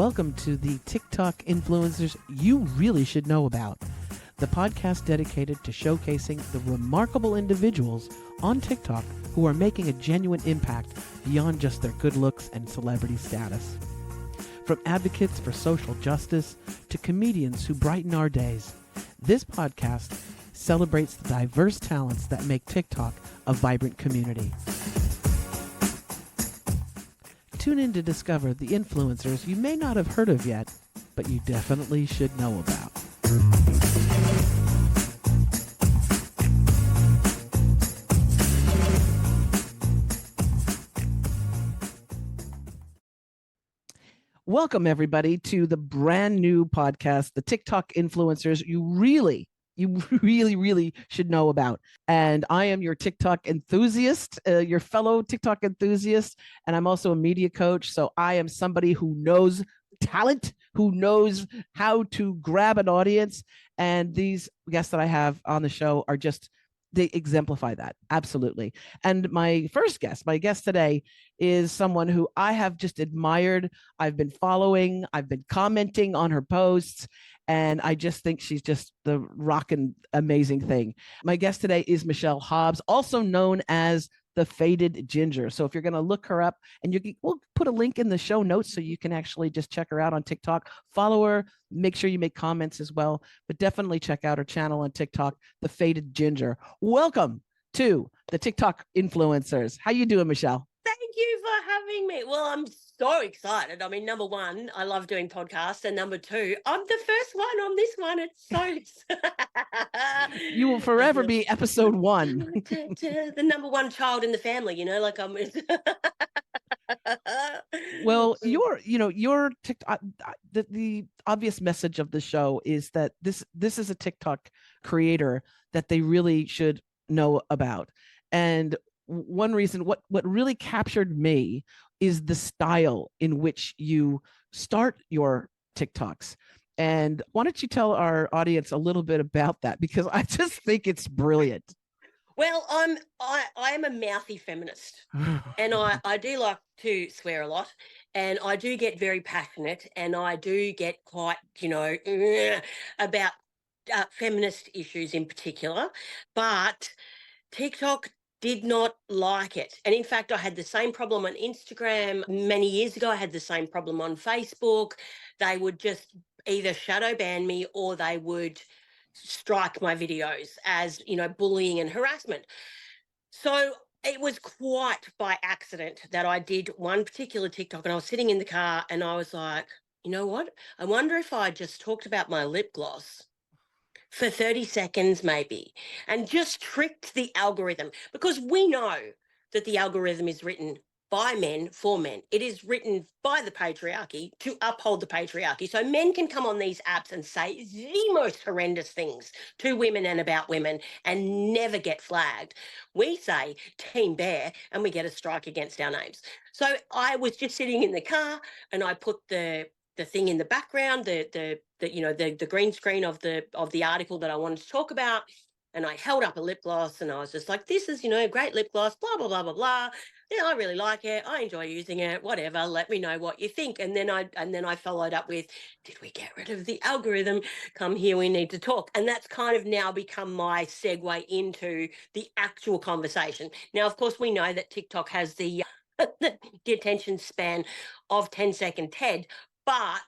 Welcome to the TikTok influencers you really should know about, the podcast dedicated to showcasing the remarkable individuals on TikTok who are making a genuine impact beyond just their good looks and celebrity status. From advocates for social justice to comedians who brighten our days, this podcast celebrates the diverse talents that make TikTok a vibrant community. Tune in to discover the influencers you may not have heard of yet, but you definitely should know about. Welcome, everybody, to the brand new podcast, the TikTok influencers you really should know about. And I am your TikTok enthusiast, your fellow TikTok enthusiast, and I'm also a media coach. So I am somebody who knows talent, who knows how to grab an audience. And these guests that I have on the show are just, they exemplify that. Absolutely. And my guest today is someone who I have just admired. I've been following, I've been commenting on her posts, and I just think she's just the rockin' amazing thing. My guest today is Michelle Hobbs, also known as the Faded Ginger. So if you're going to look her up, and we'll put a link in the show notes so you can actually just check her out on TikTok, follow her, make sure you make comments as well, but definitely check out her channel on TikTok, the Faded Ginger. Welcome to the TikTok influencers. How you doing, Michelle? Thank you for having me. Well, I'm so excited. I mean, number one, I love doing podcasts. And number two, I'm the first one on this one. It's so... You will forever be episode one. The number one child in the family, you know, like I'm... Well, your TikTok, the obvious message of the show is that this is a TikTok creator that they really should know about. And one reason, what really captured me is the style in which you start your TikToks. And why don't you tell our audience a little bit about that? Because I just think it's brilliant. Well, I am a mouthy feminist, and I do like to swear a lot, and I do get very passionate, and I do get quite, about feminist issues in particular, but TikTok did not like it. And in fact, I had the same problem on Instagram many years ago. I had the same problem on Facebook. They would just either shadow ban me or they would strike my videos as, bullying and harassment. So it was quite by accident that I did one particular TikTok, and I was sitting in the car and I was like, you know what? I wonder if I just talked about my lip gloss for 30 seconds maybe, and just tricked the algorithm, because we know that the algorithm is written by men for men. It is written by the patriarchy to uphold the patriarchy. So men can come on these apps and say the most horrendous things to women and about women and never get flagged. We say Team Bear and we get a strike against our names. So I was just sitting in the car and I put the thing in the background, the green screen of the article that I wanted to talk about, and I held up a lip gloss and I was just like, this is, a great lip gloss, blah, blah, blah, blah, blah. Yeah, I really like it. I enjoy using it, whatever. Let me know what you think. And then I followed up with, did we get rid of the algorithm? Come here, we need to talk. And that's kind of now become my segue into the actual conversation. Now, of course, we know that TikTok has the attention span of 10-second TED, but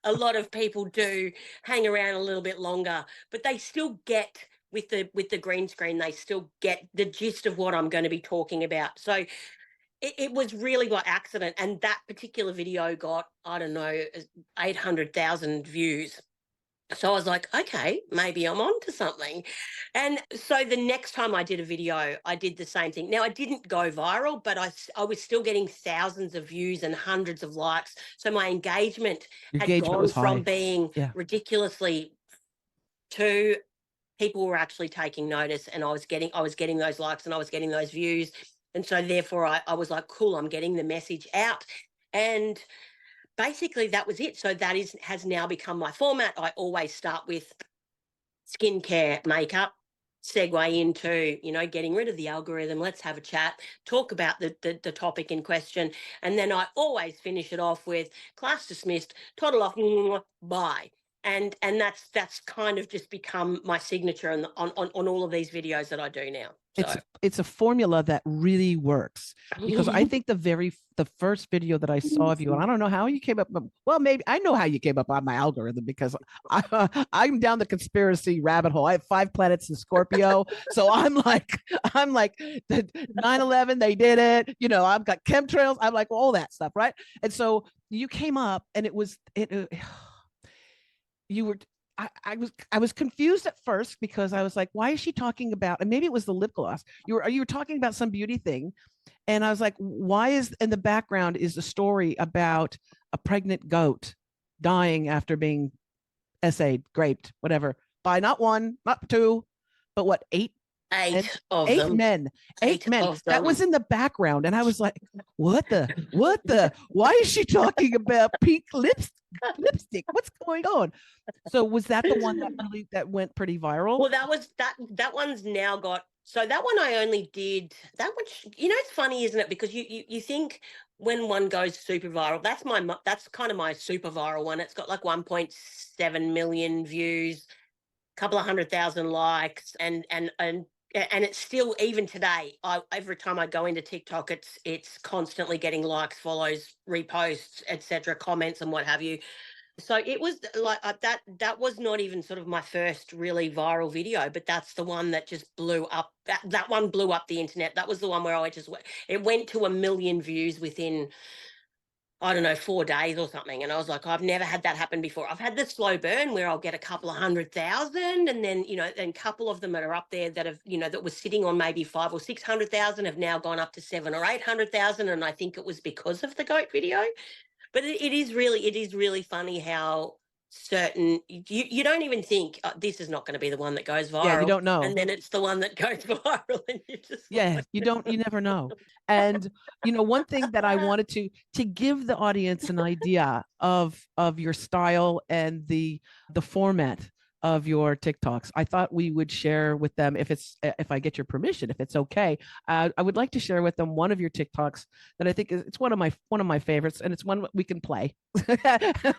a lot of people do hang around a little bit longer, but they still get with the green screen, they still get the gist of what I'm going to be talking about. So it was really by accident. And that particular video got, 800,000 views. So I was like, okay, maybe I'm on to something. And so the next time I did a video, I did the same thing. Now, I didn't go viral, but I was still getting thousands of views and hundreds of likes. So my engagement had gone from being ridiculously to people were actually taking notice, and I was getting those likes and I was getting those views. And so therefore I was like, cool, I'm getting the message out. And basically that was it. So that has now become my format. I always start with skincare, makeup, segue into, getting rid of the algorithm. Let's have a chat, talk about the topic in question. And then I always finish it off with class dismissed, toddle off, bye. And that's kind of just become my signature on all of these videos that I do now. So. It's a formula that really works, because I think the first video that I saw of you, and I don't know how you came up. Well, maybe I know how you came up on my algorithm, because I'm down the conspiracy rabbit hole. I have 5 planets in Scorpio, so I'm like the 9/11, they did it. I've got chemtrails. I'm like all that stuff, right? And so you came up, and you were. I was confused at first, because I was like, why is she talking about, and maybe it was the lip gloss. You were talking about some beauty thing. And I was like, why is in the background is a story about a pregnant goat dying after being essayed, raped, whatever, by not 1, not 2, but what, 8? Eight of eight them. men. Eight men. Of That them. was in the background. And I was like, what the, why is she talking about pink lipstick? What's going on? So was that the one that went pretty viral? Well, that one's now got, so that one I only did, that one, it's funny, isn't it? Because you think when one goes super viral, that's kind of my super viral one. It's got like 1.7 million views, a couple of 100,000 likes, and it's still, even today, every time I go into TikTok, it's constantly getting likes, follows, reposts, etc., comments, and what have you. So it was like that was not even sort of my first really viral video, but that's the one that just blew up. That one blew up the internet. That was the one where it went to 1 million views within, I don't know, 4 days or something. And I was like, I've never had that happen before. I've had the slow burn where I'll get a couple of 100,000, and then, then a couple of them that are up there that have, that was sitting on maybe 500,000 or 600,000 have now gone up to 700,000 or 800,000. And I think it was because of the goat video. But it is really funny how certain, you don't even think, this is not going to be the one that goes viral. Yeah, you don't know. And then it's the one that goes viral, and you just you never know. And one thing that I wanted to give the audience an idea of your style and the format of your TikToks, I thought we would share with them, if I get your permission, if it's okay. I would like to share with them one of your TikToks that I think it's one of my favorites, and it's one we can play.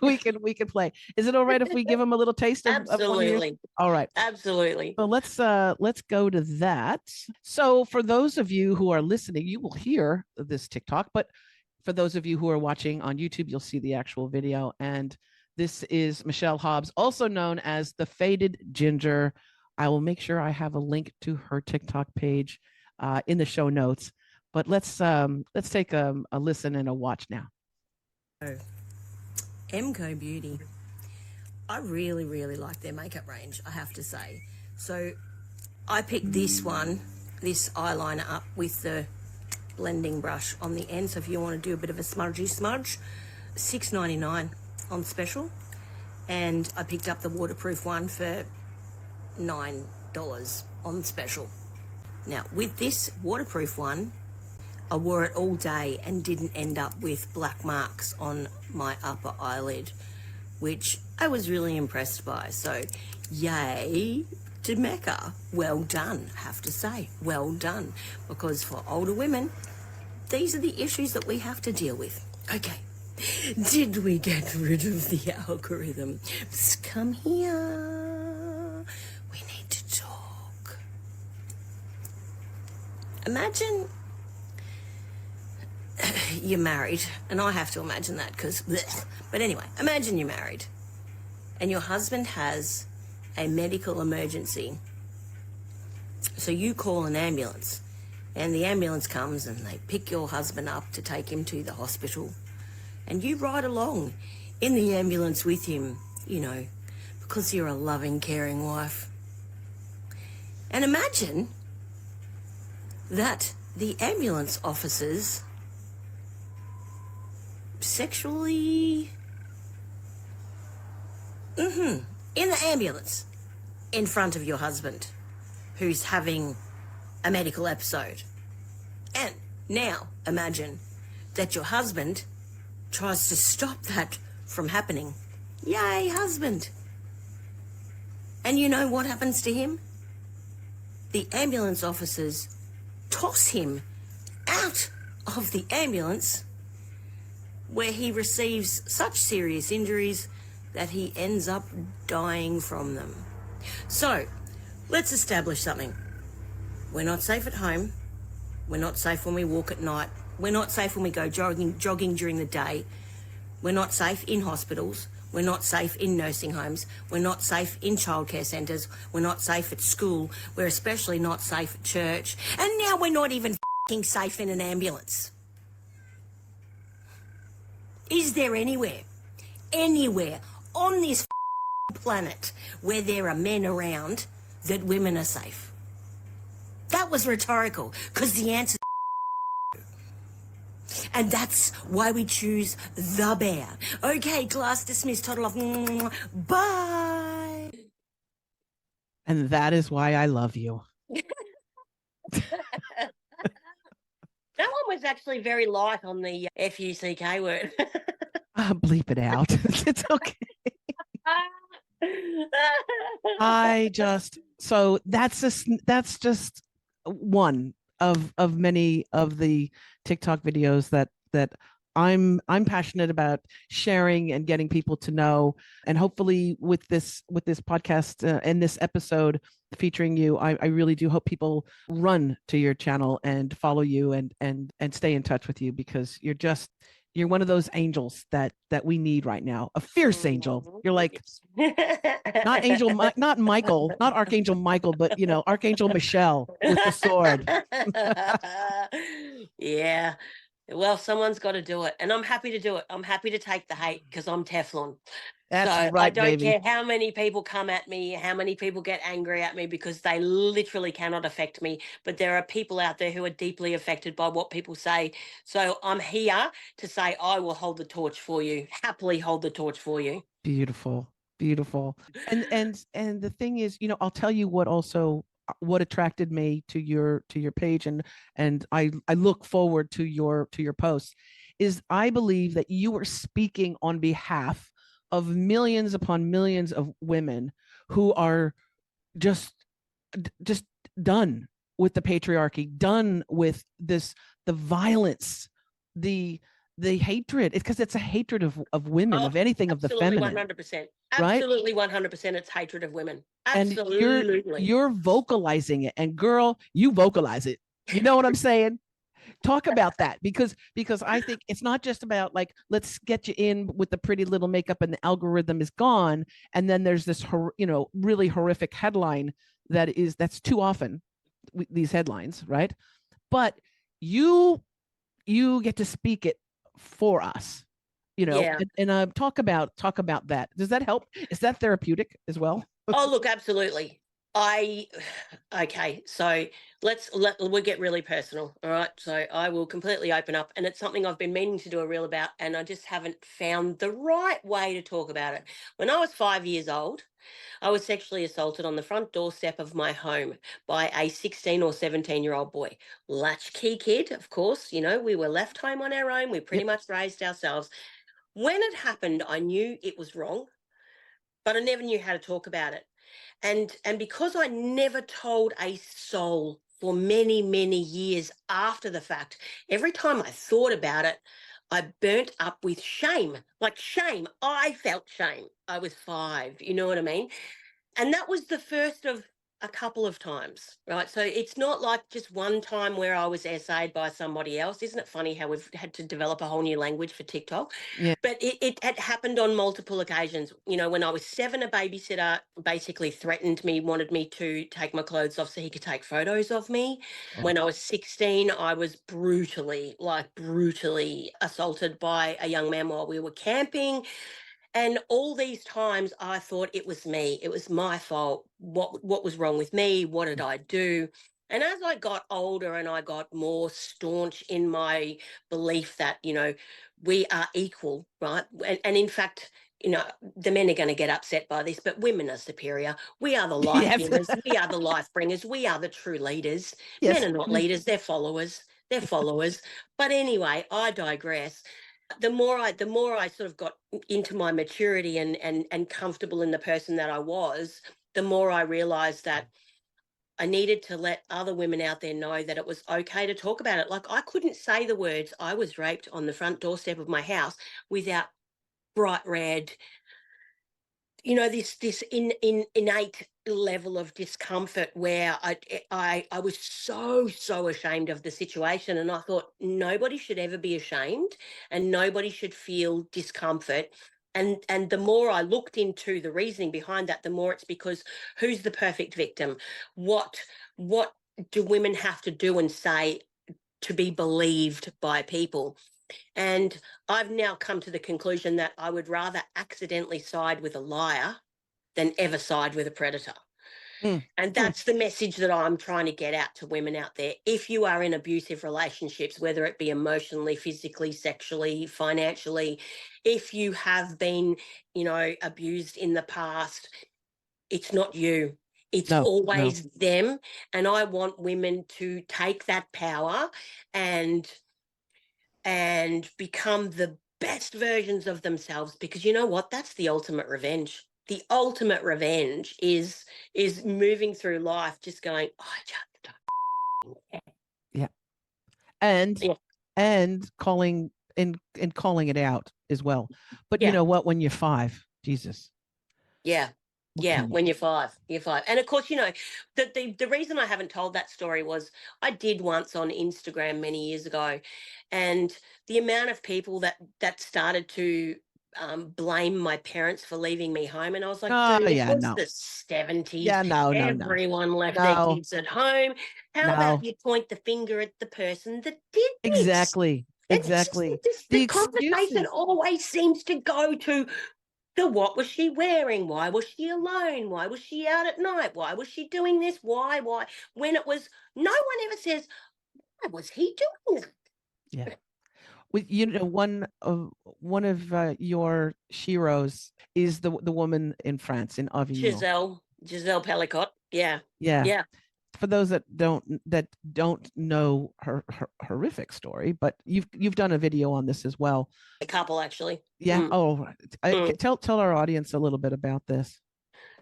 we can play. Is it all right if we give them a little taste of Absolutely. Of all right. Absolutely. So let's go to that. So for those of you who are listening, you will hear this TikTok, but for those of you who are watching on YouTube, you'll see the actual video. And this is Michelle Hobbs, also known as the Faded Ginger. I will make sure I have a link to her TikTok page in the show notes. But let's take a listen and a watch now. MCO Beauty. I really, really like their makeup range, I have to say. So I picked this eyeliner up with the blending brush on the end. So if you want to do a bit of a smudgy smudge, $6.99 on special. And I picked up the waterproof one for $9 on special. Now, with this waterproof one, I wore it all day and didn't end up with black marks on my upper eyelid, which I was really impressed by. So, yay to Mecca. Well done, I have to say. Well done. Because for older women, these are the issues that we have to deal with. Okay. Did we get rid of the algorithm? Just come here. We need to talk. Imagine you're married, and I have to imagine that because, but anyway, imagine you're married and your husband has a medical emergency. So you call an ambulance, and the ambulance comes and they pick your husband up to take him to the hospital. And you ride along in the ambulance with him, because you're a loving, caring wife. And imagine that the ambulance officers sexually in the ambulance in front of your husband who's having a medical episode. And now imagine that your husband tries to stop that from happening. Yay, husband. And you know what happens to him? the ambulance officers toss him out of the ambulance, where he receives such serious injuries that he ends up dying from them. So, let's establish something. We're not safe at home. We're not safe when we walk at night. We're not safe when we go jogging during the day. We're not safe in hospitals. We're not safe in nursing homes. We're not safe in childcare centres. We're not safe at school. We're especially not safe at church. And now we're not even f***ing safe in an ambulance. Is there anywhere on this planet where there are men around that women are safe? That was rhetorical, because the answer is and that's why we choose the bear. Okay, class dismissed, toddle off. Bye. And that is why I love you. That one was actually very light on the F-U-C-K word. Bleep it out. It's okay. So that's just one of many of the TikTok videos that I'm passionate about sharing and getting people to know. And hopefully with this podcast and this episode featuring you, I really do hope people run to your channel and follow you and stay in touch with you, because you're one of those angels that we need right now. A fierce angel. You're like not Michael, not Archangel Michael, but Archangel Michelle with the sword. Yeah. Well, someone's got to do it, and I'm happy to do it. I'm happy to take the hate because I'm Teflon. That's so right, I don't baby. care how many people come at me, how many people get angry at me, because they literally cannot affect me. But there are people out there who are deeply affected by what people say. So I'm here to say I will hold the torch for you, happily hold the torch for you. Beautiful. And the thing is, I'll tell you what attracted me to your page, and I look forward to your posts, is I believe that you are speaking on behalf of millions upon millions of women who are just done with the patriarchy, done with the violence, the hatred. It's because it's a hatred of women, of anything of the feminine. 100%. Right? Absolutely 100%. It's hatred of women. Absolutely. And you're vocalizing it, and girl, you vocalize it. You know what I'm saying? Talk about that, because I think it's not just about like, let's get you in with the pretty little makeup and the algorithm is gone, and then there's this really horrific headline that's too often these headlines, right? But you get to speak it for us, Yeah. and talk about that. Does that help? Is that therapeutic as well? Oh, look, absolutely. Okay, so we'll get really personal. All right. So I will completely open up, and it's something I've been meaning to do a reel about, and I just haven't found the right way to talk about it. When I was 5 years old, I was sexually assaulted on the front doorstep of my home by a 16 or 17-year-old boy. Latchkey kid, of course. We were left home on our own. We pretty much raised ourselves. When it happened, I knew it was wrong, but I never knew how to talk about it. And because I never told a soul for many, many years after the fact, every time I thought about it, I burnt up with shame. Like shame. I felt shame. I was 5. You know what I mean? And that was the first of a couple of times, right? So it's not like just one time where I was essayed by somebody else. Isn't it funny how we've had to develop a whole new language for TikTok? Yeah. But it had happened on multiple occasions. When I was 7, a babysitter basically threatened me, wanted me to take my clothes off so he could take photos of me. Oh. When I was 16, I was brutally assaulted by a young man while we were camping. And all these times I thought it was me. It was my fault. What was wrong with me? What did I do? And as I got older and I got more staunch in my belief that, we are equal, right? And in fact, the men are going to get upset by this, but women are superior. We are the life givers. We are the life bringers. We are the true leaders. Yes. Men are not leaders. They're followers. But anyway, I digress. The more I sort of got into my maturity and comfortable in the person that I was, the more I realized that I needed to let other women out there know that it was okay to talk about it. Like, I couldn't say the words "I was raped" on the front doorstep of my house without bright red, this innate level of discomfort where I was so ashamed of the situation, and I thought nobody should ever be ashamed and nobody should feel discomfort. And the more I looked into the reasoning behind that, the more it's because who's the perfect victim? What do women have to do and say to be believed by people? And I've now come to the conclusion that I would rather accidentally side with a liar than ever side with a predator. And that's the message that I'm trying to get out to women out there. If you are in abusive relationships, whether it be emotionally, physically, sexually, financially, if you have been, abused in the past, it's not you. It's always them. And I want women to take that power and become the best versions of themselves, because you know what? That's the ultimate revenge. The ultimate revenge is moving through life just going, I just don't care. Yeah. And calling it out as well. But you know what? When you're 5, Jesus. Yeah. When you're 5, you're 5. And of course, the reason I haven't told that story was I did once on Instagram many years ago, and the amount of people that started to blame my parents for leaving me home, and I was like, dude, it was the 70s. Yeah, no. Everyone left their kids at home. How about you point the finger at the person that did this? Exactly. The conversation always seems to go to, so what was she wearing? Why was she alone? Why was she out at night? Why was she doing this? Why? When it was, no one ever says, why was he doing that? Yeah. With one of your heroes is the woman in France, in Avignon. Giselle Pellicot. Yeah. For those that don't know her horrific story, but you've done a video on this as well. A couple, actually. Yeah. Tell our audience a little bit about this.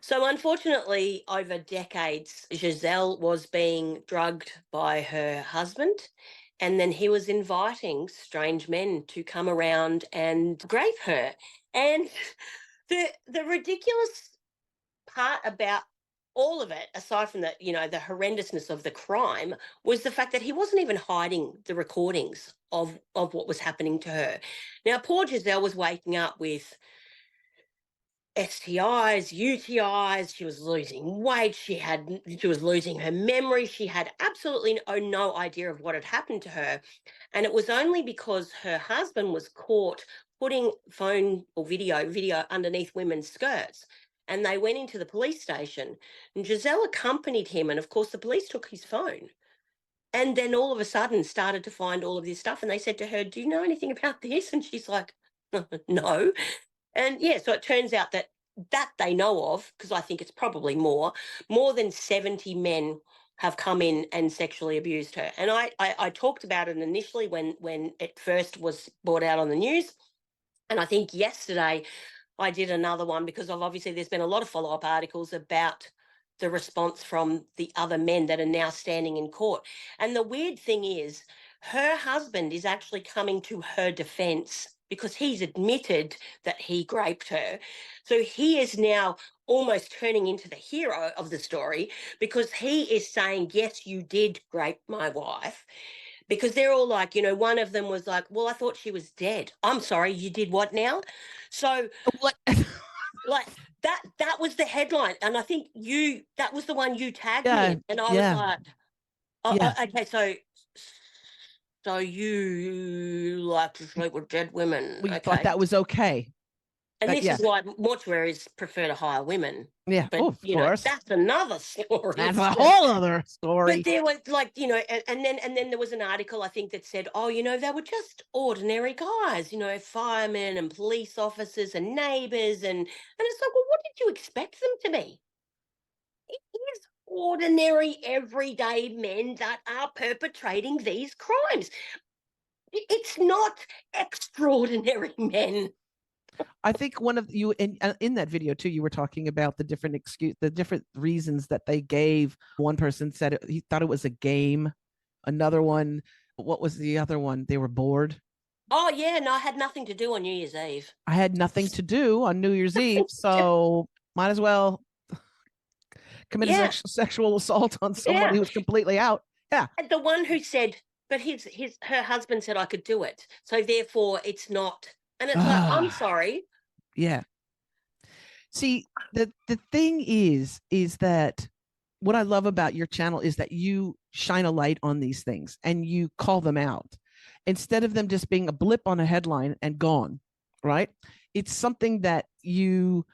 So unfortunately, over decades, Giselle was being drugged by her husband, and then he was inviting strange men to come around and rape her. And the ridiculous part about all of it, aside from the horrendousness of the crime, was the fact that he wasn't even hiding the recordings of what was happening to her. Now, poor Giselle was waking up with STIs, UTIs. She was losing weight. She was losing her memory. She had absolutely no idea of what had happened to her. And it was only because her husband was caught putting phone or video underneath women's skirts. And they went into the police station, and Giselle accompanied him. And of course, the police took his phone. And then all of a sudden started to find all of this stuff. And they said to her, do you know anything about this? And she's like, no. And so it turns out that they know of, because I think it's probably more than 70 men have come in and sexually abused her. And I talked about it initially when it first was brought out on the news. And I think yesterday I did another one, because obviously there's been a lot of follow-up articles about the response from the other men that are now standing in court. And the weird thing is, her husband is actually coming to her defense because he's admitted that he raped her. So he is now almost turning into the hero of the story, because he is saying, yes, you did rape my wife. Because they're all like, one of them was like, well, I thought she was dead. I'm sorry, you did what now? So what? Like that was the headline. And I think that was the one you tagged me in. And I was like, okay, so you like to sleep with dead women. We thought that was okay. And this is why mortuaries prefer to hire women. Yeah, but of course. That's another story. That's a whole other story. But there was and then there was an article, I think, that said, they were just ordinary guys, firemen and police officers and neighbours, and it's like, well, what did you expect them to be? It is ordinary, everyday men that are perpetrating these crimes. It's not extraordinary men. I think one of you in that video too, you were talking about the different reasons that they gave. One person said he thought it was a game. Another one, what was the other one? They were bored. Oh, yeah, no, I had nothing to do on New Year's Eve. I had nothing to do on New Year's Eve, so might as well commit a sexual assault on someone who was completely out. Yeah. And the one who said, but her husband said I could do it, so therefore it's not. And it's like, I'm sorry. Yeah. See, the thing is that what I love about your channel is that you shine a light on these things and you call them out instead of them just being a blip on a headline and gone, right? It's something that you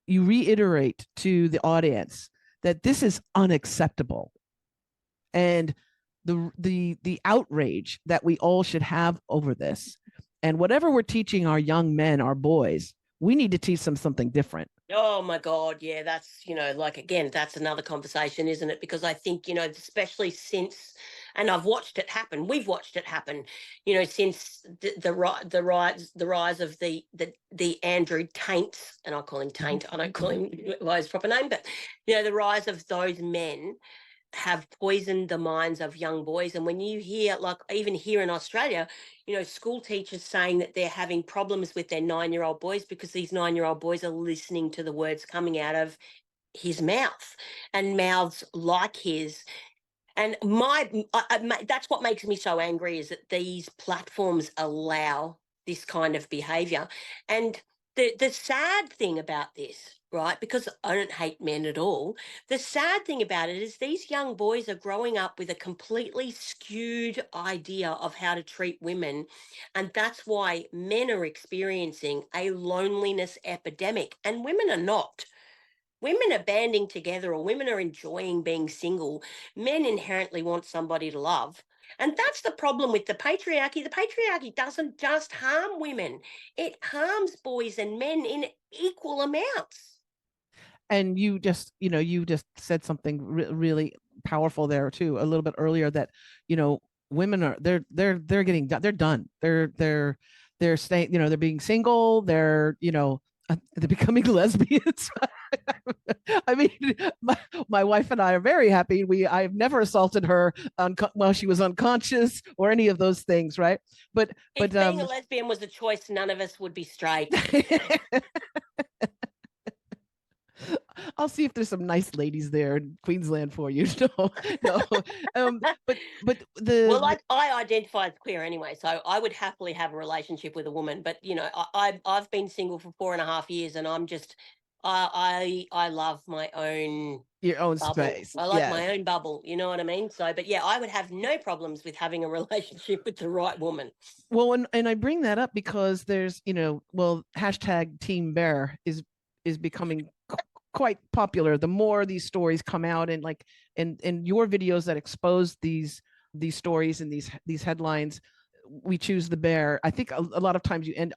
reiterate to the audience that this is unacceptable. And the outrage that we all should have over this. And whatever we're teaching our young men, our boys, we need to teach them something different. Oh my God. Yeah, that's, like, again, that's another conversation, isn't it? Because I think, especially since, and I've watched it happen, we've watched it happen, since the rise of the Andrew Taints, and I call him Taint, I don't call him by his proper name, but, the rise of those men have poisoned the minds of young boys. And when you hear, like, even here in Australia, school teachers saying that they're having problems with their 9-year-old boys because these 9-year-old boys are listening to the words coming out of his mouth and mouths like his. And that's what makes me so angry, is that these platforms allow this kind of behavior. And the sad thing about this, right, because I don't hate men at all, the sad thing about it is these young boys are growing up with a completely skewed idea of how to treat women. And that's why men are experiencing a loneliness epidemic and women are not. Women are banding together, or women are enjoying being single. Men inherently want somebody to love. And that's the problem with the patriarchy. The patriarchy doesn't just harm women. It harms boys and men in equal amounts. And you just said something really powerful there too, a little bit earlier, that, women are, they're getting done. They're done. They're staying, they're being single. They're becoming lesbians. I mean, my wife and I are very happy. I've never assaulted her while she was unconscious or any of those things, right? But being a lesbian was a choice, none of us would be straight. I'll see if there's some nice ladies there in Queensland for you. No. Well, I identify as queer anyway, so I would happily have a relationship with a woman. But I've been single for 4.5 years, and I'm just I love my own bubble. Space. I like my own bubble. You know what I mean? So, but yeah, I would have no problems with having a relationship with the right woman. Well, and I bring that up because there's hashtag Team Bear is becoming quite popular. The more these stories come out, and like in your videos that expose these stories and these headlines, we choose the bear. I think a lot of times you end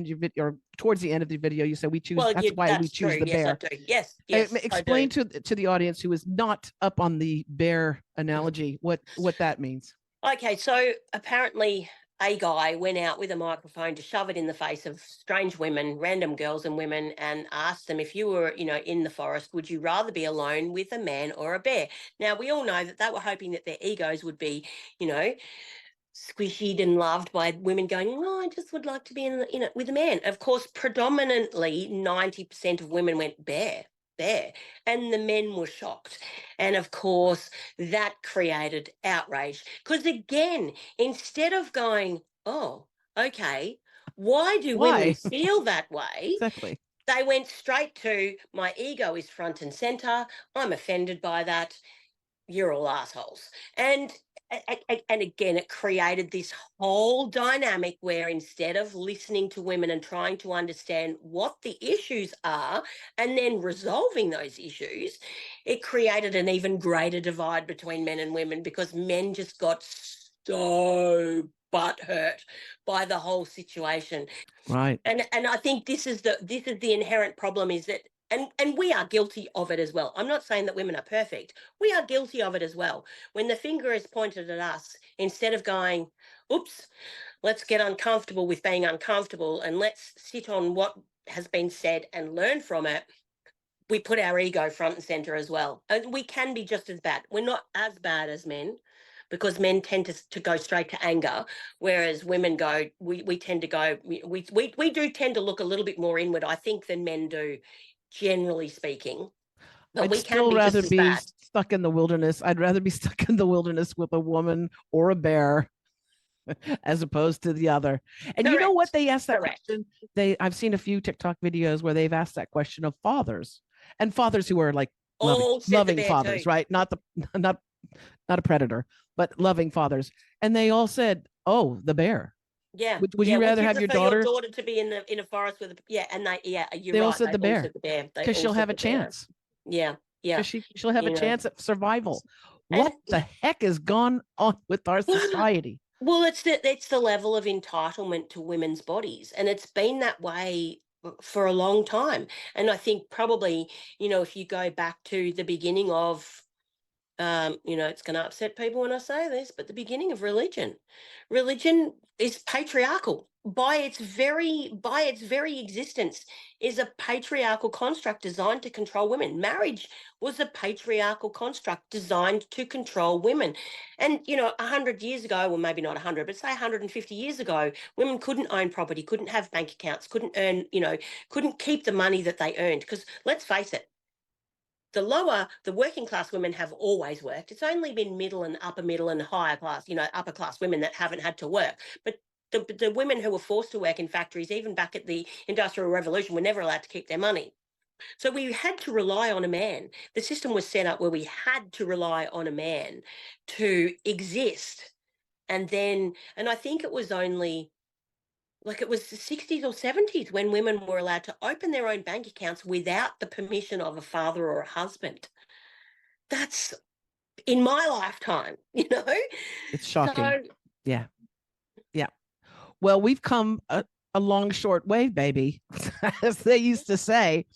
your video, or towards the end of the video, you say we choose. Well, that's why we choose true. the bear. Yes, Explain to the audience who is not up on the bear analogy what that means. Okay, so apparently a guy went out with a microphone to shove it in the face of strange women, random girls and women, and asked them, if you were, in the forest, would you rather be alone with a man or a bear? Now, we all know that they were hoping that their egos would be, squishied and loved by women going, oh, I just would like to be with a man. Of course, predominantly 90% of women went bear, and the men were shocked. And of course, that created outrage, because again, instead of going, oh, okay, why do women feel that way? Exactly. They went straight to, my ego is front and center, I'm offended by that, you're all assholes. And again, it created this whole dynamic where instead of listening to women and trying to understand what the issues are and then resolving those issues, it created an even greater divide between men and women, because men just got so butthurt by the whole situation. Right. And I think this is the inherent problem, is that And we are guilty of it as well. I'm not saying that women are perfect. We are guilty of it as well. When the finger is pointed at us, instead of going, oops, let's get uncomfortable with being uncomfortable and let's sit on what has been said and learn from it, we put our ego front and center as well. And we can be just as bad. We're not as bad as men, because men tend to go straight to anger, whereas women go, we tend to go, we do tend to look a little bit more inward, I think, than men do, generally speaking. But I'd we can still be rather just as be bad. stuck in the wilderness. I'd rather be stuck in the wilderness with a woman or a bear as opposed to the other. And you know what? They asked that question. I've seen a few TikTok videos where they've asked that question of fathers, and fathers who are like loving fathers, too. right? Not a predator, but loving fathers. And they all said, "Oh, the bear." Yeah. Would you rather have your daughter to be in a forest with you're they right. all said the bear because she'll have a chance. Yeah. Yeah. She'll have a chance at survival. What the heck has gone on with our society? Well, it's the level of entitlement to women's bodies, and it's been that way for a long time. And I think probably, if you go back to the beginning of, it's going to upset people when I say this, but the beginning of religion is patriarchal by its very existence, is a patriarchal construct designed to control women. Marriage was a patriarchal construct designed to control women. And 100 years ago, well, maybe not 100, but say 150 years ago, women couldn't own property, couldn't have bank accounts, couldn't earn, couldn't keep the money that they earned, because let's face it, the working class women have always worked. It's only been middle and upper middle and higher class, upper class women that haven't had to work. But the women who were forced to work in factories, even back at the Industrial Revolution, were never allowed to keep their money. So we had to rely on a man. The system was set up where we had to rely on a man to exist. And I think it was only, it was the 60s or 70s when women were allowed to open their own bank accounts without the permission of a father or a husband. That's in my lifetime, It's shocking. Yeah. Well, we've come a long, short way, baby, as they used to say.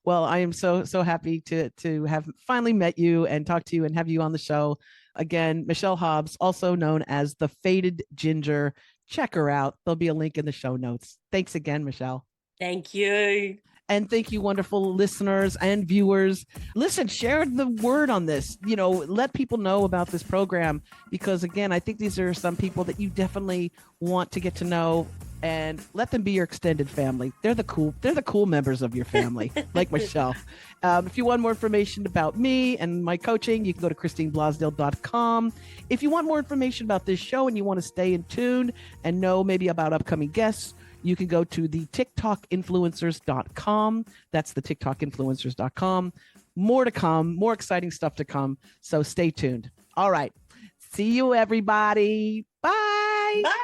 Well, I am so happy to have finally met you and talk to you and have you on the show. Again, Michelle Hobbs, also known as the Faded Ginger. Check her out. There'll be a link in the show notes. Thanks again, Michelle. Thank you. And thank you, wonderful listeners and viewers. Listen, share the word on this. Let people know about this program, because, again, I think these are some people that you definitely want to get to know, and let them be your extended family. They're the cool members of your family, like Michelle. If you want more information about me and my coaching, you can go to christineblasdale.com. If you want more information about this show and you want to stay in tune and know maybe about upcoming guests, you can go to the tiktokinfluencers.com. That's the tiktokinfluencers.com. More to come, more exciting stuff to come. So stay tuned. All right. See you, everybody. Bye. Bye.